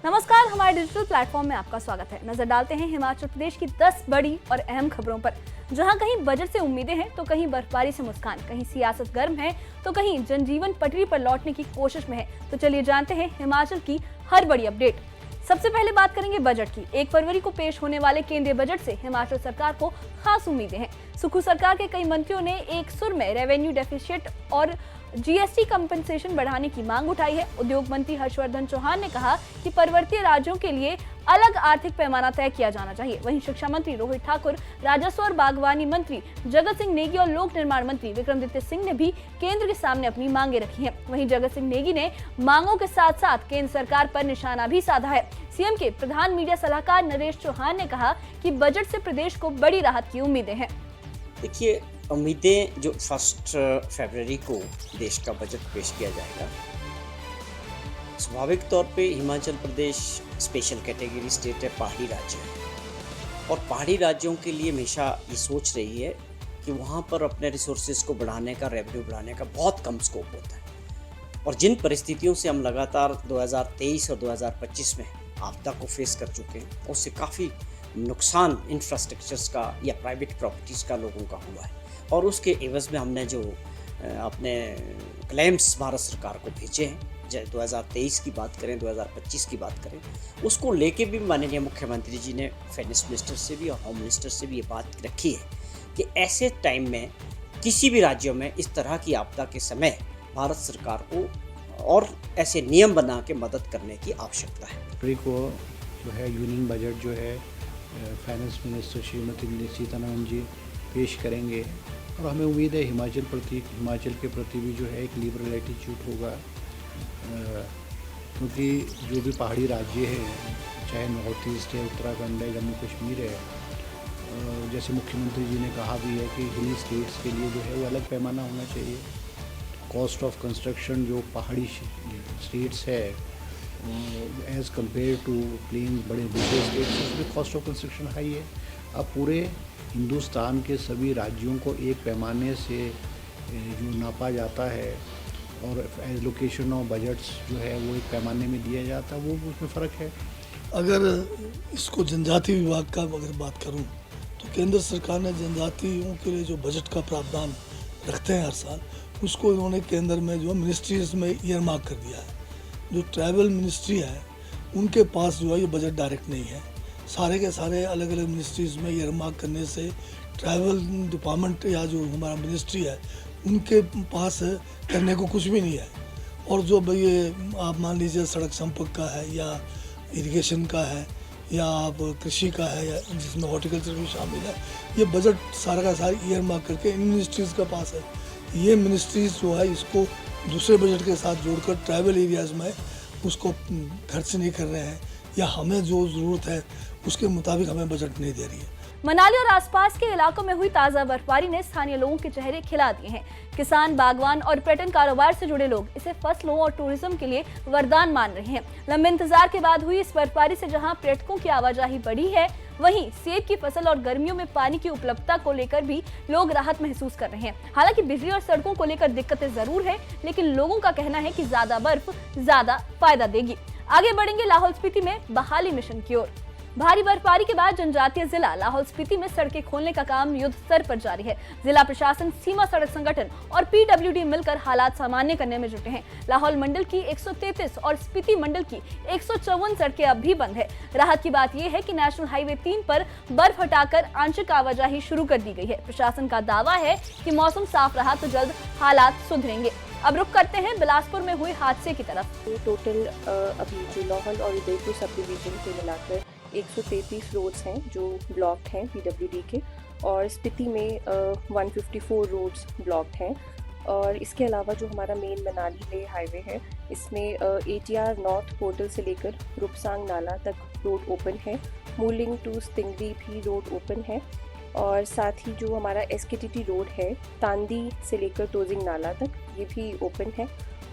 नमस्कार, हमारे digital platform में आपका स्वागत है। नजर डालते हैं हिमाचल प्रदेश की 10 बड़ी और अहम खबरों पर, जहां कहीं बजट से उम्मीदें हैं तो कहीं बर्फबारी से मुस्कान, कहीं सियासत गर्म है तो कहीं जनजीवन पटरी पर लौटने की कोशिश में है। तो चलिए जानते हैं हिमाचल की हर बड़ी अपडेट। सबसे पहले बात करेंगे बजट की। 1 फरवरी को पेश होने वाले केंद्रीय बजट से हिमाचल सरकार को खास उम्मीदें हैं। सुक्खू सरकार के कई मंत्रियों ने एक सुर में रेवेन्यू डेफिसिट और जीएसटी कंपनसेशन बढ़ाने की मांग उठाई है। उद्योग मंत्री हर्षवर्धन चौहान ने कहा कि पर्वतीय राज्यों के लिए अलग आर्थिक पैमाना तय किया जाना चाहिए। वहीं शिक्षा मंत्री रोहित ठाकुर, राजस्व और बागवानी मंत्री जगत सिंह नेगी और लोक निर्माण मंत्री विक्रमादित्य सिंह ने भी केंद्र के सामने अपनी मांगे रखी हैं। वहीं जगत सिंह नेगी ने मांगों के साथ साथ केंद्र सरकार पर निशाना भी साधा है। सीएम के प्रधान मीडिया सलाहकार नरेश चौहान ने कहा कि बजट से प्रदेश को बड़ी राहत की उम्मीदें हैं। देखिए, उम्मीदें जो 1 फरवरी को देश का बजट पेश किया जाएगा, स्वाभाविक तौर पे Himachal Pradesh special category state है, पहाड़ी राज्य है और पहाड़ी राज्यों के लिए हमेशा ये सोच रही है कि वहाँ पर अपने रिसोर्सेज को बढ़ाने का, रेवेन्यू बढ़ाने का बहुत कम स्कोप होता है। और जिन परिस्थितियों से हम लगातार 2023 और 2025 में आपदा को फेस कर चुके हैं, उससे काफ़ी नुकसान इंफ्रास्ट्रक्चर्स का या प्राइवेट प्रॉपर्टीज़ का लोगों का हुआ है और उसके एवज में हमने जो अपने क्लेम्स भारत सरकार को भेजे हैं, 2023 की बात करें, 2025 की बात करें, उसको लेके भी माननीय मुख्यमंत्री जी ने फाइनेंस मिनिस्टर से भी और होम मिनिस्टर से भी ये बात रखी है कि ऐसे टाइम में किसी भी राज्यों में इस तरह की आपदा के समय भारत सरकार को और ऐसे नियम बना के मदद करने की आवश्यकता है। फरवरी को जो है यूनियन बजट जो है फाइनेंस मिनिस्टर श्रीमती निर्मला सीतारमण जी पेश करेंगे और हमें उम्मीद है हिमाचल के प्रति भी जो है एक लिबरल एटीट्यूड होगा, क्योंकि जो भी पहाड़ी राज्य है, चाहे नॉर्थ ईस्ट है, उत्तराखंड है, जम्मू कश्मीर है, जैसे मुख्यमंत्री जी ने कहा भी है कि हिली स्टेट्स के लिए जो है वो अलग पैमाना होना चाहिए। कॉस्ट ऑफ कंस्ट्रक्शन जो पहाड़ी स्टेट्स है एज़ कम्पेयर टू प्लेन बड़े दूसरे स्टेट्स, उसमें कॉस्ट ऑफ कंस्ट्रक्शन हाई है। अब पूरे हिंदुस्तान के सभी राज्यों को एक पैमाने से जो नापा जाता है और एलोकेशन ऑफ बजट्स जो है वो एक पैमाने में दिया जाता है, वो उसमें फ़र्क है। अगर इसको जनजाति विभाग का अगर बात करूं तो केंद्र सरकार ने जनजातियों के लिए जो बजट का प्रावधान रखते हैं हर साल, उसको इन्होंने केंद्र में जो मिनिस्ट्रीज में ईयरमार्क कर दिया है। जो ट्राइबल मिनिस्ट्री है उनके पास जो है ये बजट डायरेक्ट नहीं है। सारे के सारे अलग अलग मिनिस्ट्रीज़ में ईयरमार्क करने से ट्राइबल डिपार्टमेंट या जो हमारा मिनिस्ट्री है उनके पास करने को कुछ भी नहीं है। और जो ये आप मान लीजिए सड़क संपर्क का है या इरिगेशन का है या आप कृषि का है या जिसमें हॉर्टिकल्चर भी शामिल है, ये बजट सारा का सारा ईयरमार्क करके इन मिनिस्ट्रीज़ के पास है। ये मिनिस्ट्रीज़ जो है इसको दूसरे बजट के साथ जोड़कर ट्राइबल एरियाज़ में उसको खर्च नहीं कर रहे हैं या हमें जो ज़रूरत है उसके मुताबिक हमें बजट नहीं दे रही है। मनाली और आसपास के इलाकों में हुई ताजा बर्फबारी ने स्थानीय लोगों के चेहरे खिला दिए हैं। किसान, बागवान और पर्यटन कारोबार से जुड़े लोग इसे फसलों और टूरिज्म के लिए वरदान मान रहे हैं। लंबे इंतजार के बाद हुई इस बर्फबारी से जहां पर्यटकों की आवाजाही बढ़ी है, वहीं सेब की फसल और गर्मियों में पानी की उपलब्धता को लेकर भी लोग राहत महसूस कर रहे हैं। हालांकि बिजली और सड़कों को लेकर दिक्कतें जरूर है, लेकिन लोगों का कहना है कि ज्यादा बर्फ ज्यादा फायदा देगी। आगे बढ़ेंगे लाहौल स्पीति में बहाली मिशन की ओर। भारी बर्फबारी के बाद जनजातीय जिला लाहौल स्पीति में सड़कें खोलने का काम युद्ध स्तर पर जारी है। जिला प्रशासन, सीमा सड़क संगठन और पीडब्ल्यूडी मिलकर हालात सामान्य करने में जुटे हैं। लाहौल मंडल की 133 और स्पीति मंडल की 154 सड़कें अब भी बंद है। राहत की बात यह है कि नेशनल हाईवे 3 पर बर्फ हटाकर आंशिक आवाजाही शुरू कर दी गई है। प्रशासन का दावा है कि मौसम साफ रहा तो जल्द हालात सुधरेंगे। अब रुक करते हैं बिलासपुर में हुए हादसे की तरफ। टोटल अभी जो लाहौल और उदयपुर सब डिवीजन के मिलाकर 133 रोड्स हैं जो ब्लॉक्ड हैं पीडब्ल्यूडी के, और स्पीति में 154 रोड्स ब्लॉक्ड हैं। और इसके अलावा जो हमारा मेन मनाली ले हाईवे है, इसमें एटीआर नॉर्थ पोर्टल से लेकर रुपसांग नाला तक रोड ओपन है। मूलिंग टू स्टिंगरी भी रोड ओपन है। और साथ ही जो हमारा एसकेटीटी रोड है, तांदी से लेकर तोजिंग नाला तक, ये भी ओपन है।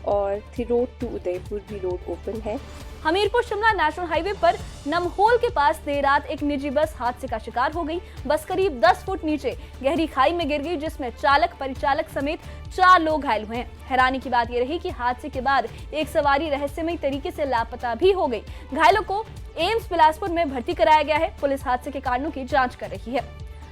और थिरोड टू उदयपुर भी रोड ओपन है। हमीरपुर शिमला नेशनल हाईवे पर नमहोल के पास देर रात एक निजी बस हादसे का शिकार हो गई। बस करीब 10 फुट नीचे गहरी खाई में गिर गई, जिसमें चालक, परिचालक समेत 4 लोग घायल हुए हैं। हैरानी की बात यह रही कि हादसे के बाद एक सवारी रहस्यमयी तरीके से लापता भी हो गई। घायलों को एम्स बिलासपुर में भर्ती कराया गया है। पुलिस हादसे के कारणों की जांच कर रही है।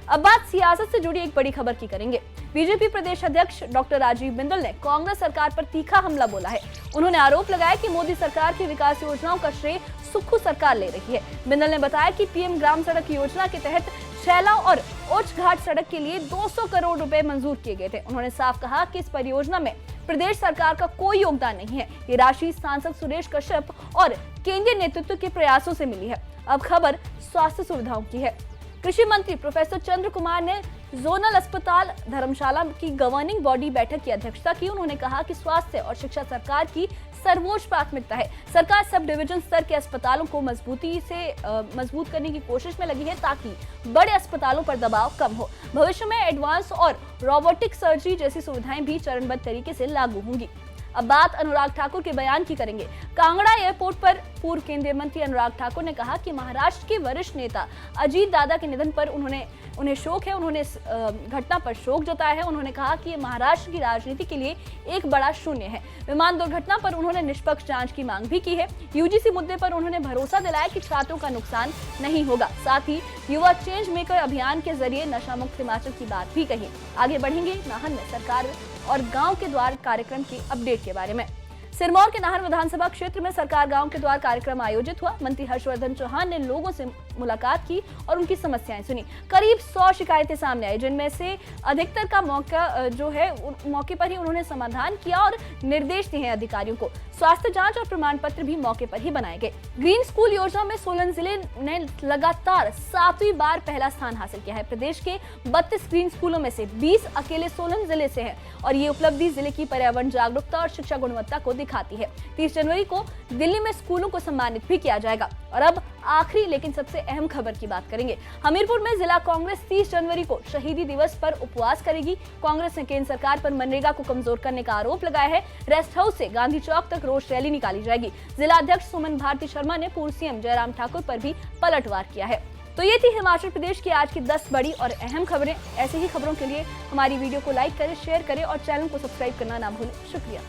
अब बात सियासत से जुड़ी एक बड़ी खबर की करेंगे। बीजेपी प्रदेश अध्यक्ष डॉक्टर राजीव बिंदल ने कांग्रेस सरकार पर तीखा हमला बोला है। उन्होंने आरोप लगाया कि मोदी सरकार की विकास योजनाओं का श्रेय सुक्खू सरकार ले रही है। बिंदल ने बताया कि पीएम ग्राम सड़क योजना के तहत छैला और ओछ घाट सड़क के लिए 200 करोड़ रुपए मंजूर किए गए थे। उन्होंने साफ कहा कि इस परियोजना में प्रदेश सरकार का कोई योगदान नहीं है। ये राशि सांसद सुरेश कश्यप और केंद्रीय नेतृत्व के प्रयासों से मिली है। अब खबर स्वास्थ्य सुविधाओं की है। कृषि मंत्री प्रोफेसर चंद्र कुमार ने जोनल अस्पताल धर्मशाला की गवर्निंग बॉडी बैठक की अध्यक्षता की। उन्होंने कहा कि स्वास्थ्य और शिक्षा सरकार की सर्वोच्च प्राथमिकता है। सरकार सब डिवीजन स्तर के अस्पतालों को मजबूत करने की कोशिश में लगी है, ताकि बड़े अस्पतालों पर दबाव कम हो। भविष्य में एडवांस और रोबोटिक सर्जरी जैसी सुविधाएं भी चरणबद्ध तरीके से लागू होंगी। अब बात अनुराग ठाकुर के बयान की करेंगे। कांगड़ा एयरपोर्ट पर पूर्व केंद्रीय मंत्री अनुराग ठाकुर ने कहा कि महाराष्ट्र के वरिष्ठ नेता अजीत दादा के निधन पर उन्हें शोक है। उन्होंने इस घटना पर शोक जताया है। उन्होंने कहा कि ये महाराष्ट्र की राजनीति के लिए एक बड़ा शून्य है। विमान दुर्घटना पर उन्होंने निष्पक्ष जांच की मांग भी की है। यूजीसी मुद्दे पर उन्होंने भरोसा दिलाया कि छात्रों का नुकसान नहीं होगा। साथ ही युवा चेंज मेकर अभियान के जरिए नशा मुक्त हिमाचल की बात भी कही। आगे बढ़ेंगे नाहन में सरकार और गांव के द्वार कार्यक्रम की अपडेट के बारे में। सिरमौर के नाहन विधानसभा क्षेत्र में सरकार गांव के द्वार कार्यक्रम आयोजित हुआ। मंत्री हर्षवर्धन चौहान ने लोगों से मुलाकात की और उनकी समस्याएं सुनी। करीब 100 शिकायतें सामने आई, जिनमें से अधिकतर का मौके पर ही उन्होंने समाधान किया और निर्देश दिए हैं अधिकारियों को। स्वास्थ्य जांच और प्रमाण पत्र भी मौके पर ही बनाए गए। ग्रीन स्कूल योजना में सोलन जिले ने लगातार 7वीं बार पहला स्थान हासिल किया है। प्रदेश के 32 ग्रीन स्कूलों में से 20 अकेले सोलन जिले से है और ये उपलब्धि जिले की पर्यावरण जागरूकता और शिक्षा गुणवत्ता को दिखाती है। 30 जनवरी को दिल्ली में स्कूलों को सम्मानित भी किया जाएगा। और अब आखिरी लेकिन सबसे अहम खबर की बात करेंगे। हमीरपुर में जिला कांग्रेस 30 जनवरी को शहीदी दिवस पर उपवास करेगी। कांग्रेस ने केंद्र सरकार पर मनरेगा को कमजोर करने का आरोप लगाया है। रेस्ट हाउस से गांधी चौक तक रोष रैली निकाली जाएगी। जिला अध्यक्ष सुमन भारती शर्मा ने पूर्व सीएम जयराम ठाकुर पर भी पलटवार किया है। तो ये थी हिमाचल प्रदेश की आज की 10 बड़ी और अहम खबरें। ऐसे ही खबरों के लिए हमारी वीडियो को लाइक करें, शेयर करें और चैनल को सब्सक्राइब करना ना भूलें। शुक्रिया।